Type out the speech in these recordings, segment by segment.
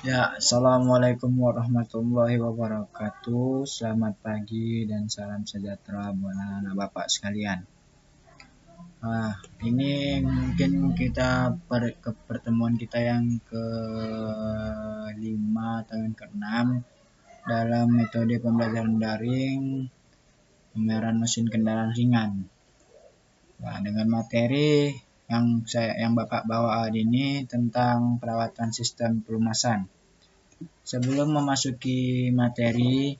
Ya, assalamualaikum warahmatullahi wabarakatuh. Selamat pagi dan salam sejahtera buat anak bapak sekalian. Ini mungkin kita ke pertemuan kita yang ke-5 atau yang ke-6 dalam metode pembelajaran daring pemeliharaan mesin kendaraan ringan. Nah, dengan materi yang Bapak bawa hari ini tentang perawatan sistem pelumasan. Sebelum memasuki materi,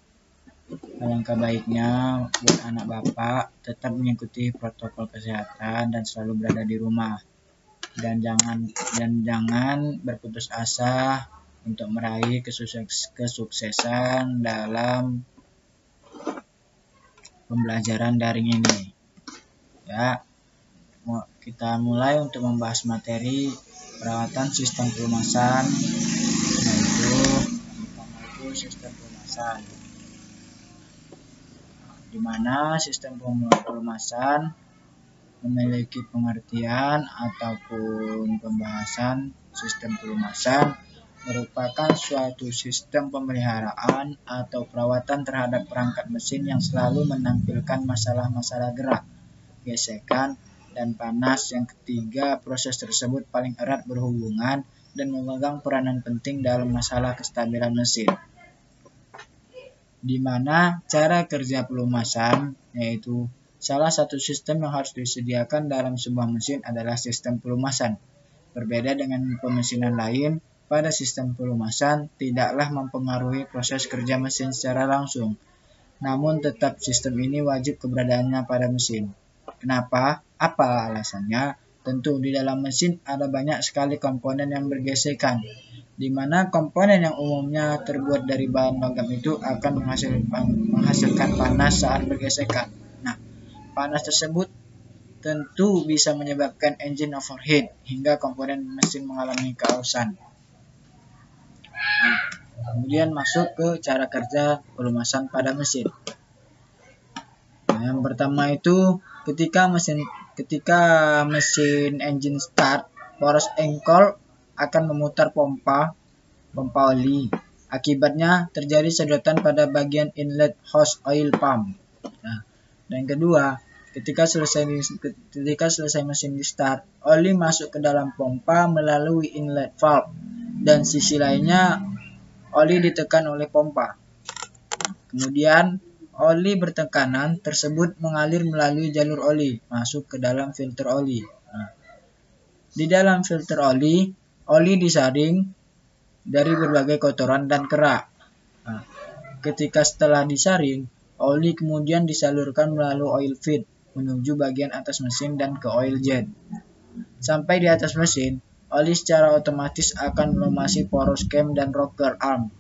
alangkah baiknya buat anak bapak tetap mengikuti protokol kesehatan dan selalu berada di rumah. Dan jangan berputus asa untuk meraih kesuksesan dalam pembelajaran daring ini. Ya, kita mulai untuk membahas materi perawatan sistem pelumasan, yaitu sistem pelumasan. Di mana sistem pelumasan memiliki pengertian ataupun pembahasan sistem pelumasan merupakan suatu sistem pemeliharaan atau perawatan terhadap perangkat mesin yang selalu menampilkan masalah-masalah gerak, gesekan, dan panas. Yang ketiga, proses tersebut paling erat berhubungan dan memegang peranan penting dalam masalah kestabilan mesin. Di mana cara kerja pelumasan, yaitu salah satu sistem yang harus disediakan dalam sebuah mesin adalah sistem pelumasan. Berbeda dengan pemesinan lain, pada sistem pelumasan tidaklah mempengaruhi proses kerja mesin secara langsung. Namun tetap sistem ini wajib keberadaannya pada mesin. Kenapa? Apa alasannya? Tentu di dalam mesin ada banyak sekali komponen yang bergesekan, di mana komponen yang umumnya terbuat dari bahan logam itu akan menghasilkan panas saat bergesekan. Nah, panas tersebut tentu bisa menyebabkan engine overheat hingga komponen mesin mengalami keausan. Nah, kemudian masuk ke cara kerja pelumasan pada mesin. Nah, yang pertama itu ketika mesin engine start, poros engkol akan memutar pompa oli. Akibatnya terjadi sedotan pada bagian inlet hose oil pump. Nah, dan kedua, ketika selesai mesin di start, oli masuk ke dalam pompa melalui inlet valve dan sisi lainnya oli ditekan oleh pompa. Kemudian oli bertekanan tersebut mengalir melalui jalur oli masuk ke dalam filter oli. Nah, di dalam filter oli disaring dari berbagai kotoran dan kerak. Nah, ketika setelah disaring, oli kemudian disalurkan melalui oil feed menuju bagian atas mesin dan ke oil jet. Sampai di atas mesin, oli secara otomatis akan melumasi poros cam dan rocker arm.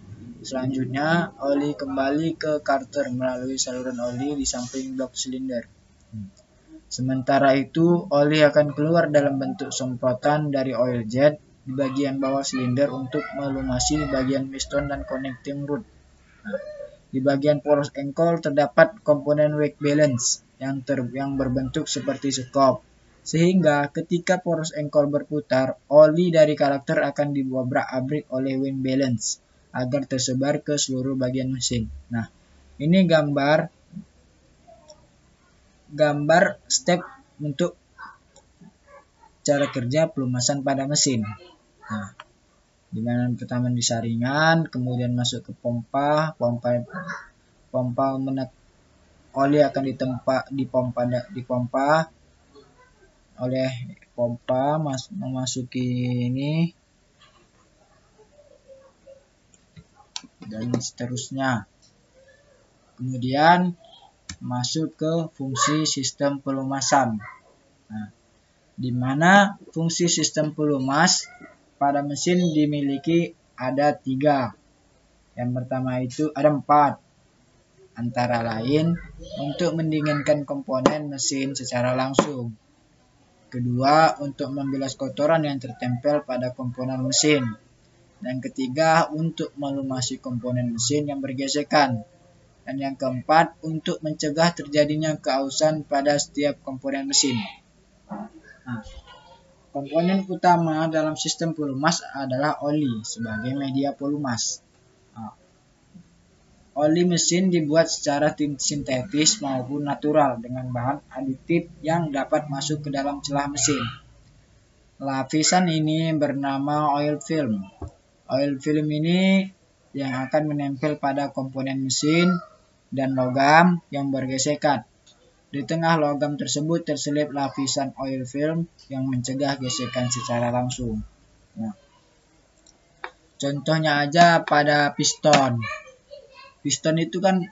Selanjutnya, oli kembali ke karter melalui saluran oli di samping blok silinder. Sementara itu, oli akan keluar dalam bentuk semprotan dari oil jet di bagian bawah silinder untuk melumasi bagian piston dan connecting rod. Nah, di bagian poros engkol terdapat komponen wake balance yang berbentuk seperti sekop. Sehingga ketika poros engkol berputar, oli dari karakter akan diobrak-abrik oleh wind balance agar tersebar ke seluruh bagian mesin. Nah, ini gambar step untuk cara kerja pelumasan pada mesin. Nah, di mana pertama disaringan, kemudian masuk ke pompa oli akan dipompa oleh pompa memasuki ini dan seterusnya. Kemudian masuk ke fungsi sistem pelumasan. Nah, di mana fungsi sistem pelumas pada mesin dimiliki ada 3. Yang pertama itu ada 4. Antara lain untuk mendinginkan komponen mesin secara langsung. Kedua, untuk membilas kotoran yang tertempel pada komponen mesin. Dan ketiga, untuk melumasi komponen mesin yang bergesekan. Dan yang keempat, untuk mencegah terjadinya keausan pada setiap komponen mesin. Nah, komponen utama dalam sistem pelumas adalah oli sebagai media pelumas. Oli mesin dibuat secara sintetis maupun natural dengan bahan aditif yang dapat masuk ke dalam celah mesin. Lapisan ini bernama oil film. Oil film ini yang akan menempel pada komponen mesin dan logam yang bergesekan. Di tengah logam tersebut terselip lapisan oil film yang mencegah gesekan secara langsung. Nah, contohnya aja pada piston. Piston itu kan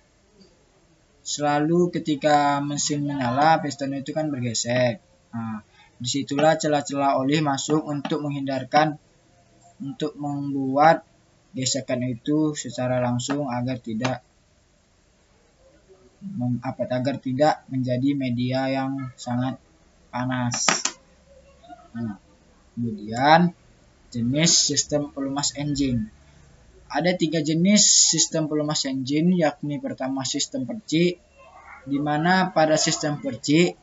selalu ketika mesin menyala, piston itu kan bergesek. Nah, disitulah celah-celah oli masuk untuk membuat gesekan itu secara langsung agar tidak menjadi media yang sangat panas. Nah, kemudian jenis sistem pelumas engine. Ada 3 jenis sistem pelumas engine, yakni pertama sistem percik, di mana pada sistem percik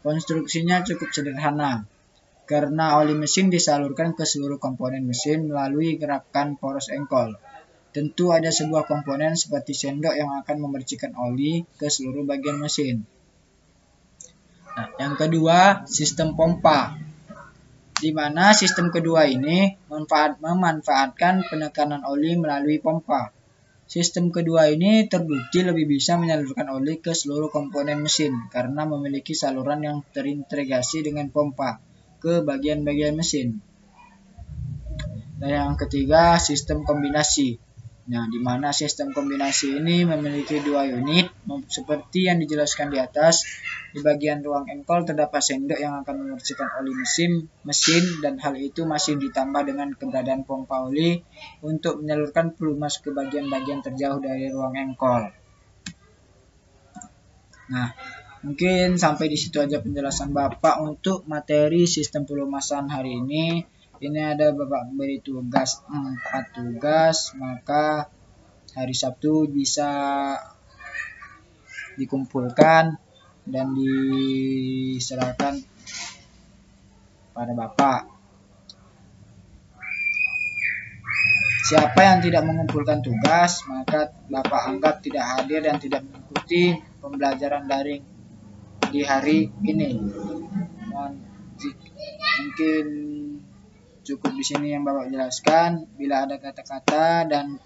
konstruksinya cukup sederhana karena oli mesin disalurkan ke seluruh komponen mesin melalui gerakan poros engkol. Tentu ada sebuah komponen seperti sendok yang akan memercikkan oli ke seluruh bagian mesin. Nah, yang kedua, sistem pompa. Di mana sistem kedua ini memanfaatkan penekanan oli melalui pompa. Sistem kedua ini terbukti lebih bisa menyalurkan oli ke seluruh komponen mesin karena memiliki saluran yang terintegrasi dengan pompa ke bagian-bagian mesin. Dan yang ketiga, sistem kombinasi. Nah, di mana sistem kombinasi ini memiliki 2 unit, seperti yang dijelaskan di atas. Di bagian ruang engkol terdapat sendok yang akan memercikkan oli mesin, dan hal itu masih ditambah dengan keberadaan pompa oli untuk menyalurkan pelumas ke bagian-bagian terjauh dari ruang engkol. Nah, mungkin sampai di situ aja penjelasan Bapak untuk materi sistem pelumasan hari ini. Ini ada Bapak beri tugas 4 tugas, maka hari Sabtu bisa dikumpulkan dan diserahkan pada Bapak. Siapa yang tidak mengumpulkan tugas, maka Bapak anggap tidak hadir dan tidak mengikuti pembelajaran daring di hari ini. Mungkin cukup di sini yang Bapak jelaskan. Bila ada kata-kata dan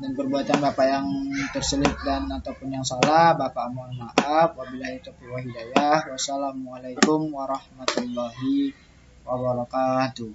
perbuatan Bapak yang terselip dan ataupun yang salah, Bapak mohon maaf. Wabillahi taufiq wal hidayah. Wassalamualaikum warahmatullahi wabarakatuh.